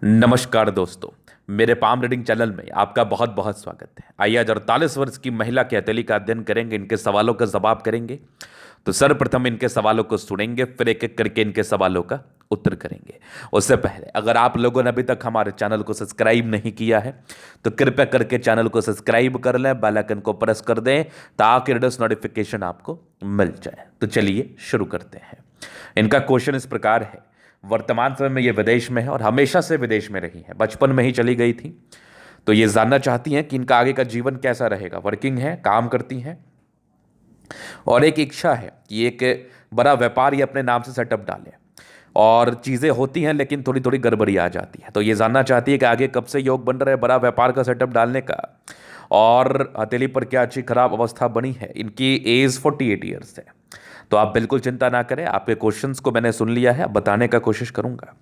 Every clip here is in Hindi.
नमस्कार दोस्तों। मेरे पाम रीडिंग चैनल में आपका बहुत बहुत स्वागत है। आइए आज 48 वर्ष की महिला की हथेली का अध्ययन करेंगे, इनके सवालों का जवाब करेंगे। तो सर्वप्रथम इनके सवालों को सुनेंगे, फिर एक एक करके इनके सवालों का उत्तर करेंगे। उससे पहले अगर आप लोगों ने अभी तक हमारे चैनल को सब्सक्राइब नहीं किया है तो कृपया करके चैनल को सब्सक्राइब कर लें, बेल आइकन को प्रेस कर दें ताकि लेटेस्ट नोटिफिकेशन आपको मिल जाए। तो चलिए शुरू करते हैं। इनका क्वेश्चन इस प्रकार है। वर्तमान समय में ये विदेश में है और हमेशा से विदेश में रही है, बचपन में ही चली गई थी। तो ये जानना चाहती हैं कि इनका आगे का जीवन कैसा रहेगा। वर्किंग है, काम करती हैं और एक इच्छा है कि एक बड़ा व्यापार ये अपने नाम से सेटअप डालें। और चीज़ें होती हैं लेकिन थोड़ी थोड़ी गड़बड़ी आ जाती है। तो ये जानना चाहती है कि आगे कब से योग बन रहा है बड़ा व्यापार का सेटअप डालने का, और हथेली पर क्या अच्छी खराब अवस्था बनी है। इनकी एज 48 ईयर्स है। तो आप बिल्कुल चिंता ना करें, आपके क्वेश्चंस को मैंने सुन लिया है, अब बताने का कोशिश करूंगा।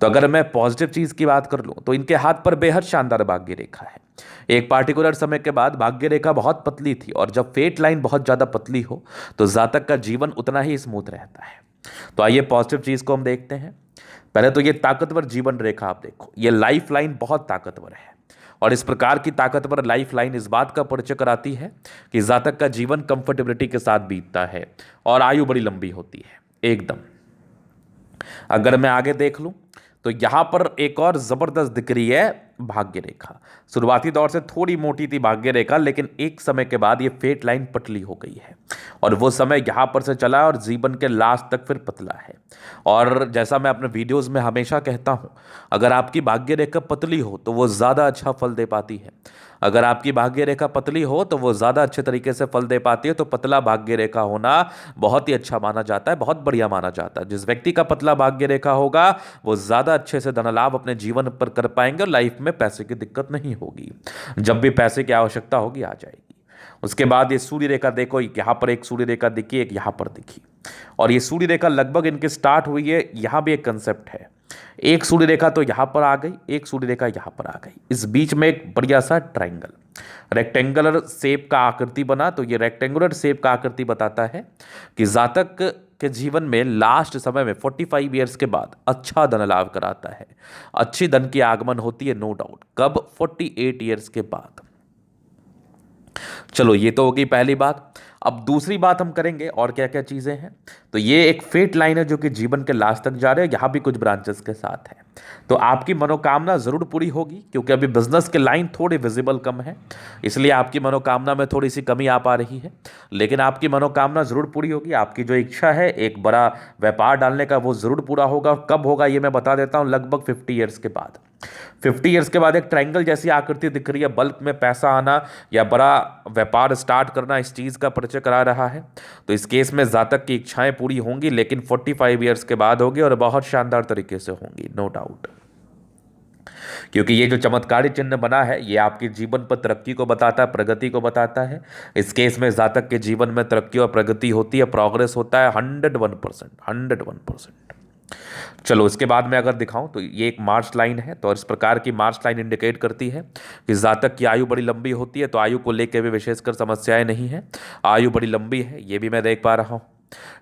तो अगर मैं पॉजिटिव चीज़ की बात कर लूँ तो इनके हाथ पर बेहद शानदार भाग्य रेखा है। एक पार्टिकुलर समय के बाद भाग्य रेखा बहुत पतली थी, और जब फेट लाइन बहुत ज़्यादा पतली हो तो जातक का जीवन उतना ही स्मूथ रहता है। तो आइए पॉजिटिव चीज़ को हम देखते हैं। पहले तो ये ताकतवर जीवन रेखा आप देखो, ये लाइफ लाइन बहुत ताकतवर है। और इस प्रकार की ताकतवर लाइफ लाइन इस बात का परिचय कराती है कि जातक का जीवन कंफर्टेबिलिटी के साथ बीतता है और आयु बड़ी लंबी होती है एकदम। अगर मैं आगे देख लूं तो यहां पर एक और जबरदस्त दिख रही है भाग्य रेखा। शुरुआती दौर से थोड़ी मोटी थी भाग्य रेखा, लेकिन एक समय के बाद ये फेट लाइन पतली हो गई है और वो समय यहां पर से चला और जीवन के लास्ट तक फिर पतला है। और जैसा मैं अपने वीडियोस में हमेशा कहता हूं, अगर आपकी भाग्य रेखा पतली हो तो वो ज़्यादा अच्छा फल दे पाती है। अगर आपकी भाग्य रेखा पतली हो तो वो ज़्यादा अच्छे तरीके से फल दे पाती है। तो पतला भाग्य रेखा होना बहुत ही अच्छा माना जाता है, बहुत बढ़िया माना जाता है। जिस व्यक्ति का पतला भाग्य रेखा होगा वो ज़्यादा अच्छे से धन लाभ अपने जीवन पर कर पाएंगे और लाइफ में पैसे की दिक्कत नहीं होगी। जब भी पैसे की आवश्यकता होगी आ जाएगी। उसके बाद ये सूर्य रेखा देखो, यहाँ पर एक सूर्य रेखा दिखी, एक यहाँ पर दिखी, और ये सूर्य रेखा लगभग इनके स्टार्ट हुई है। यहाँ भी एक कंसेप्ट है, एक सूर्य रेखा तो यहां पर आ गई, एक सूर्य रेखा यहां पर आ गई, इस बीच में एक बढ़िया सा ट्राइंगल रेक्टेंगुलर शेप का आकृति बना। तो ये रेक्टेंगुलर शेप का आकृति बताता है कि जातक के जीवन में लास्ट समय में 45 ईयर्स के बाद अच्छा धन लाभ कराता है, अच्छी धन की आगमन होती है, नो डाउट। कब? 48 ईयर्स के बाद। चलो ये तो होगी पहली बात। अब दूसरी बात हम करेंगे और क्या क्या चीज़ें हैं। तो ये एक फेट लाइन है जो कि जीवन के लास्ट तक जा रहे हैं, यहाँ भी कुछ ब्रांचेस के साथ है। तो आपकी मनोकामना ज़रूर पूरी होगी, क्योंकि अभी बिजनेस के लाइन थोड़े विजिबल कम है, इसलिए आपकी मनोकामना में थोड़ी सी कमी आ पा रही है। लेकिन आपकी मनोकामना ज़रूर पूरी होगी। आपकी जो इच्छा है एक बड़ा व्यापार डालने का, वो ज़रूर पूरा होगा। कब होगा ये मैं बता देता हूँ, लगभग 50 ईयर्स के बाद। 50 ईयर्स के बाद एक ट्रायंगल जैसी आकृति दिख रही है, बल्क में पैसा आना या बड़ा व्यापार स्टार्ट करना, इस चीज़ का परिचय करा रहा है। तो इस केस में जातक की इच्छाएं पूरी होंगी, लेकिन 45 ईयर्स के बाद होगी और बहुत शानदार तरीके से होंगी, नो डाउट। क्योंकि ये जो चमत्कारी चिन्ह बना है ये आपके जीवन पर तरक्की को बताता है, प्रगति को बताता है। इस केस में जातक के जीवन में तरक्की और प्रगति होती है, प्रोग्रेस होता है 101%, 101%। चलो इसके बाद में अगर दिखाऊं तो ये एक मार्च लाइन है। तो इस प्रकार की मार्च लाइन इंडिकेट करती है कि जातक की आयु बड़ी लंबी होती है। तो आयु को लेकर भी विशेषकर समस्याएं नहीं है, आयु बड़ी लंबी है, ये भी मैं देख पा रहा हूं।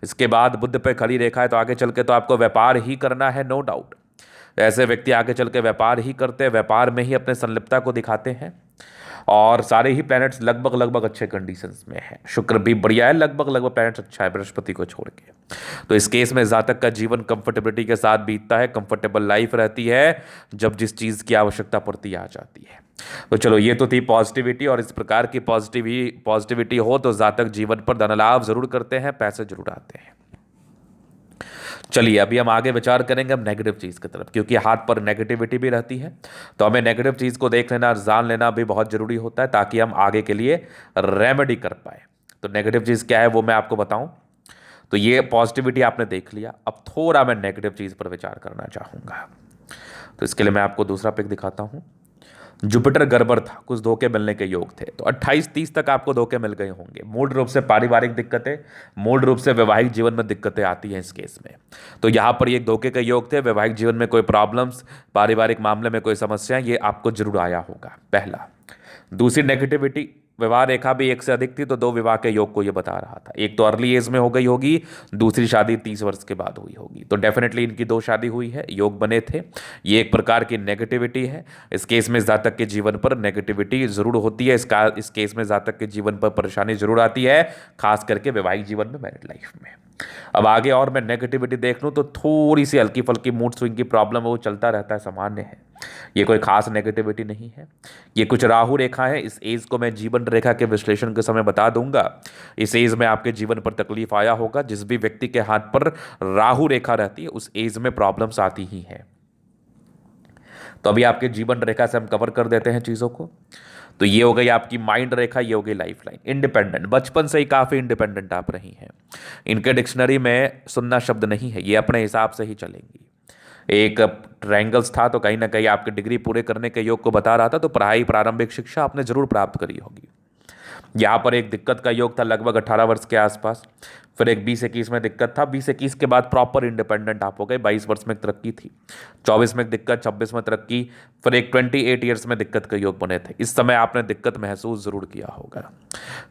इसके बाद बुध पे खड़ी रेखा है, तो आगे चल के तो आपको व्यापार ही करना है, नो डाउट। ऐसे व्यक्ति आगे चल के व्यापार ही करते हैं, व्यापार में ही अपने संलिप्तता को दिखाते हैं। और सारे ही प्लैनेट्स लगभग लगभग अच्छे कंडीशंस में है। शुक्र भी बढ़िया है, लगभग लगभग प्लैनेट्स अच्छा है बृहस्पति को छोड़ के। तो इस केस में जातक का जीवन कंफर्टेबिलिटी के साथ बीतता है, कंफर्टेबल लाइफ रहती है, जब जिस चीज़ की आवश्यकता पड़ती आ जाती है। तो चलो ये तो थी पॉजिटिविटी, और इस प्रकार की पॉजिटिविटी हो तो जातक जीवन पर धन लाभ जरूर करते हैं, पैसे जरूर आते हैं। चलिए अभी हम आगे विचार करेंगे हम नेगेटिव चीज़ की तरफ, क्योंकि हाथ पर नेगेटिविटी भी रहती है। तो हमें नेगेटिव चीज़ को देख लेना, जान लेना भी बहुत ज़रूरी होता है, ताकि हम आगे के लिए रेमेडी कर पाए। तो नेगेटिव चीज़ क्या है वो मैं आपको बताऊं। तो ये पॉजिटिविटी आपने देख लिया, अब थोड़ा मैं नेगेटिव चीज़ पर विचार करना चाहूँगा। तो इसके लिए मैं आपको दूसरा पिक दिखाता हूँ। जुपिटर गड़बड़ था, कुछ धोखे मिलने के योग थे। तो 28-30 तक आपको धोखे मिल गए होंगे। मूल रूप से पारिवारिक दिक्कतें, मूल रूप से वैवाहिक जीवन में दिक्कतें आती हैं इस केस में। तो यहाँ पर ये धोखे के योग थे, वैवाहिक जीवन में कोई प्रॉब्लम्स, पारिवारिक मामले में कोई समस्या, ये आपको जरूर आया होगा, पहला। दूसरी नेगेटिविटी, विवाह रेखा भी एक से अधिक थी, तो 2 विवाह के योग को ये बता रहा था। एक तो अर्ली एज में हो गई होगी, दूसरी शादी 30 वर्ष के बाद हुई होगी। तो डेफिनेटली इनकी 2 शादी हुई है, योग बने थे। ये एक प्रकार की नेगेटिविटी है। इस केस में जातक के जीवन पर नेगेटिविटी जरूर होती है। इस केस में जातक के जीवन पर परेशानी जरूर आती है, खास करके वैवाहिक जीवन में, मैरिड लाइफ में। अब आगे और मैं नेगेटिविटी देख लूँ तो थोड़ी सी हल्की फुल्की मूड स्विंग की प्रॉब्लम है, वो चलता रहता है, सामान्य है। ये कोई खास नेगेटिविटी नहीं है। ये कुछ राहु रेखा है। इस एज को मैं जीवन रेखा के विश्लेषण के समय बता दूंगा। इस एज में आपके जीवन पर तकलीफ आया होगा। जिस भी व्यक्ति के हाथ पर राहु रेखा रहती है उस एज में प्रॉब्लम्स आती ही हैं। तो अभी आपके जीवन रेखा से हम कवर कर देते हैं चीज़ों को। तो ये हो गई आपकी माइंड रेखा, ये हो गई लाइफ लाइन। इंडिपेंडेंट, बचपन से ही काफ़ी इंडिपेंडेंट आप रही हैं। इनके डिक्शनरी में सुनना शब्द नहीं है, ये अपने हिसाब से ही चलेंगी। एक ट्रायंगल्स था तो कहीं ना कहीं आपके डिग्री पूरे करने के योग को बता रहा था, तो पढ़ाई, प्रारंभिक शिक्षा आपने जरूर प्राप्त करी होगी। यहाँ पर एक दिक्कत का योग था लगभग 18 वर्ष के आसपास। फिर एक 20-21 में दिक्कत था। 20-21 के बाद प्रॉपर इंडिपेंडेंट आप हो गए। 22 वर्ष में एक तरक्की थी, 24 में एक दिक्कत, 26 में तरक्की, फिर एक 28 ईयर्स में दिक्कत के योग बने थे। इस समय आपने दिक्कत महसूस जरूर किया होगा।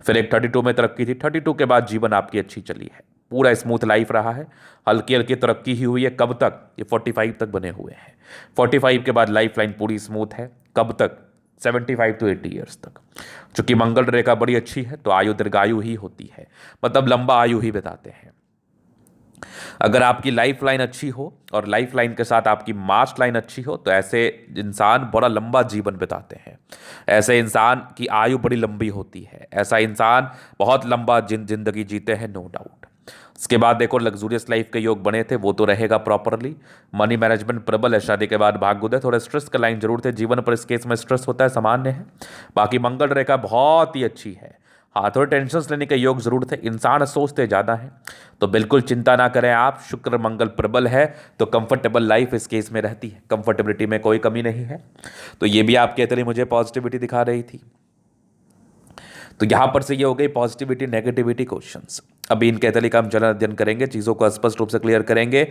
फिर एक 32 में तरक्की थी। 32 के बाद जीवन आपकी अच्छी चली है, पूरा स्मूथ लाइफ रहा है। हल्की हल्की तरक्की ही हुई है। कब तक? ये 45 तक बने हुए हैं। 45 के बाद लाइफ लाइन पूरी स्मूथ है। कब तक? 75 to 80 ईयर्स तक। चूंकि मंगल रेखा बड़ी अच्छी है तो आयु दीर्घायु ही होती है, मतलब लंबा आयु ही बताते हैं। अगर आपकी लाइफ लाइन अच्छी हो और लाइफ लाइन के साथ आपकी मार्च लाइन अच्छी हो तो ऐसे इंसान बड़ा लंबा जीवन बिताते हैं। ऐसे इंसान की आयु बड़ी लंबी होती है। ऐसा इंसान बहुत लंबा जिंदगी जीते हैं, नो डाउट। इसके बाद देखो लग्जूरियस लाइफ के योग बने थे, वो तो रहेगा प्रॉपरली। मनी मैनेजमेंट प्रबल है। शादी के बाद भाग्योदय, थोड़े स्ट्रेस का लाइन जरूर थे जीवन पर। इस केस में स्ट्रेस होता है, सामान्य है। बाकी मंगल रेखा बहुत ही अच्छी है। हाँ, थोड़े टेंशन लेने के योग जरूर थे। इंसान सोचते ज़्यादा हैं, तो बिल्कुल चिंता ना करें आप। शुक्र मंगल प्रबल है तो कंफर्टेबल लाइफ इस केस में रहती है। कंफर्टेबिलिटी में कोई कमी नहीं है। तो ये भी आपके तरह मुझे पॉजिटिविटी दिखा रही थी। तो यहां पर से ये हो गई पॉजिटिविटी नेगेटिविटी क्वेश्चंस। अभी इनके तरीके का हम जन अध्ययन करेंगे, चीज़ों को स्पष्ट रूप से क्लियर करेंगे।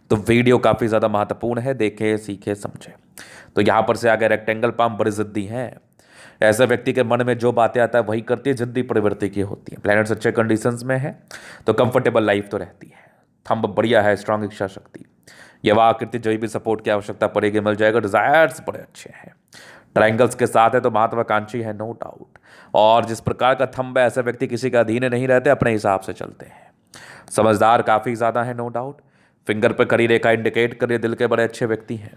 तो वीडियो काफ़ी ज़्यादा महत्वपूर्ण है, देखें, सीखें, समझें। तो यहाँ पर से आगे रेक्टेंगल पाम बड़ी जिद्दी हैं। ऐसे व्यक्ति के मन में जो बातें आता है वही करती है, जिद्दी प्रवृत्ति की होती है। प्लैनेट्स अच्छे कंडीशंस में है तो कंफर्टेबल लाइफ तो रहती है। थंब बढ़िया है, स्ट्रांग इच्छा शक्ति। यह आकृति जो भी सपोर्ट की आवश्यकता पड़ेगी मिल जाएगा। डिजायर्स बड़े अच्छे हैं। ट्रायंगल्स के साथ है तो महत्वाकांक्षी है, नो डाउट। और जिस प्रकार का थंब है ऐसे व्यक्ति किसी का अधीन नहीं रहते, अपने हिसाब से चलते हैं। समझदार काफ़ी ज़्यादा है, नो डाउट। फिंगर पे खड़ी रेखा इंडिकेट करिए दिल के बड़े अच्छे व्यक्ति हैं।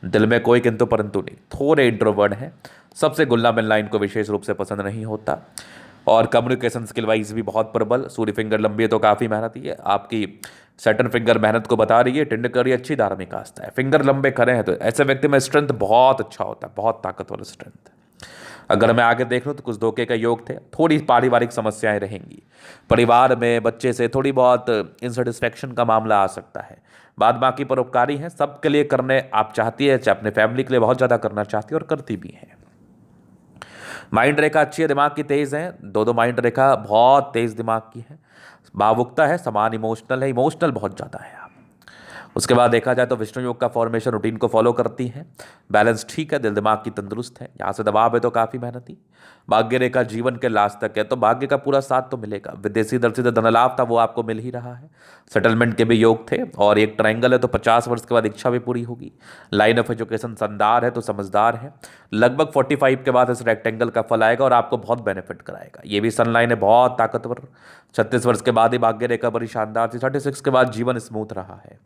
दिल में कोई किंतु परंतु नहीं, थोड़े इंट्रोवर्ट हैं। सबसे घुलना मिलना इनको विशेष रूप से पसंद नहीं होता। और कम्युनिकेशन स्किल वाइज भी बहुत प्रबल। सूर्य फिंगर लंबी है तो काफ़ी मेहनती है। आपकी सैटर्न फिंगर मेहनत को बता रही है। टिंडकरी अच्छी धार्मिक आस्था है। फिंगर लंबे खड़े हैं तो ऐसे व्यक्ति में स्ट्रेंथ बहुत अच्छा होता है, बहुत ताकतवर स्ट्रेंथ। अगर मैं आगे देख लूँ तो कुछ धोखे के योग थे। थोड़ी पारिवारिक समस्याएं रहेंगी। परिवार में बच्चे से थोड़ी बहुत इंसेटिस्फैक्शन का मामला आ सकता है। बाद बाकी परोपकारी हैं, सबके लिए करने आप चाहती है, चाहे अपने फैमिली के लिए बहुत ज़्यादा करना चाहती है और करती भी हैं। माइंड रेखा अच्छी है, दिमाग की तेज है। दो माइंड रेखा बहुत तेज दिमाग की है। भावुकता है, समान इमोशनल है, इमोशनल बहुत ज़्यादा है आप। उसके बाद देखा जाए तो विष्णु योग का फॉर्मेशन रूटीन को फॉलो करती हैं। बैलेंस ठीक है, दिल दिमाग की तंदुरुस्त है। यहाँ से दबाव है तो काफ़ी मेहनती। भाग्य रेखा जीवन के लास्ट तक है तो भाग्य का पूरा साथ तो मिलेगा। विदेशी दर से जो धन लाभ था वो आपको मिल ही रहा है। सेटलमेंट के भी योग थे। और एक ट्रायंगल है तो 50 वर्ष के बाद इच्छा भी पूरी होगी। लाइन ऑफ एजुकेशन शानदार है तो समझदार है। लगभग 45 के बाद इस रेक्टेंगल का फल आएगा और आपको बहुत बेनिफिट कराएगा। ये भी सन लाइन है बहुत ताकतवर। 36 वर्ष के बाद ही भाग्य रेखा बड़ी शानदार थी। 36 के बाद जीवन स्मूथ रहा है।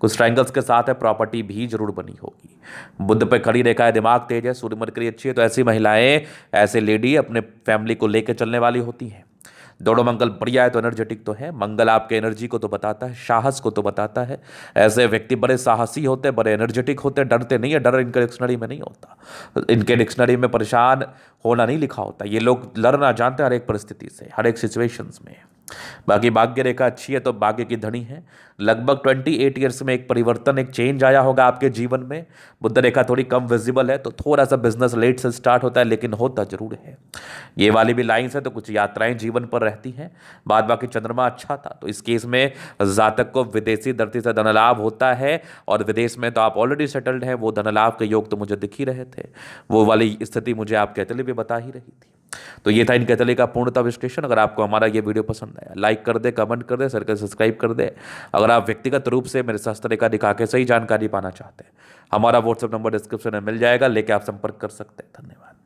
कुछ ट्रायंगल्स के साथ है प्रॉपर्टी भी जरूर बनी होगी। बुद्ध पे खड़ी रेखा है, दिमाग तेज है, सूर्य मरकरी अच्छी है तो ऐसी महिलाएं, ऐसे लेडी अपने फैमिली को लेकर चलने वाली होती हैं। दोनों मंगल बढ़िया है तो एनर्जेटिक तो है। मंगल आपके एनर्जी को तो बताता है, साहस को तो बताता है। ऐसे व्यक्ति बड़े साहसी होते हैं, बड़े एनर्जेटिक होते हैं, डरते नहीं है। डर इनके डिक्शनरी में नहीं होता। इनके डिक्शनरी में परेशान होना नहीं लिखा होता। ये लोग लड़ना जानते हैं हर एक परिस्थिति से, हर एक सिचुएशंस में। बाकी भाग्य रेखा अच्छी है तो भाग्य की धनी है। लगभग 28 ईयर्स में एक परिवर्तन, एक चेंज आया होगा आपके जीवन में। बुध रेखा थोड़ी कम विजिबल है तो थोड़ा सा बिजनेस लेट से स्टार्ट होता है, लेकिन होता जरूर है। ये वाली भी लाइन्स है तो कुछ यात्राएं जीवन पर रहती हैं। बाद बाकी चंद्रमा अच्छा था तो इस केस में जातक को विदेशी धरती से धन लाभ होता है। और विदेश में तो आप ऑलरेडी सेटल्ड हैं, वो धन लाभ के योग तो मुझे दिख ही रहे थे। वो वाली स्थिति मुझे आप कहते भी बता ही रही थी। तो ये था इनके तले का पूर्णतः विश्लेषण। अगर आपको हमारा ये वीडियो पसंद आया, लाइक कर दे, कमेंट कर दे, सब्सक्राइब कर दे। अगर आप व्यक्तिगत रूप से मेरे शास्त्र रेखा दिखा के सही जानकारी पाना चाहते हैं, हमारा व्हाट्सएप नंबर डिस्क्रिप्शन में मिल जाएगा, लेके आप संपर्क कर सकते हैं। धन्यवाद।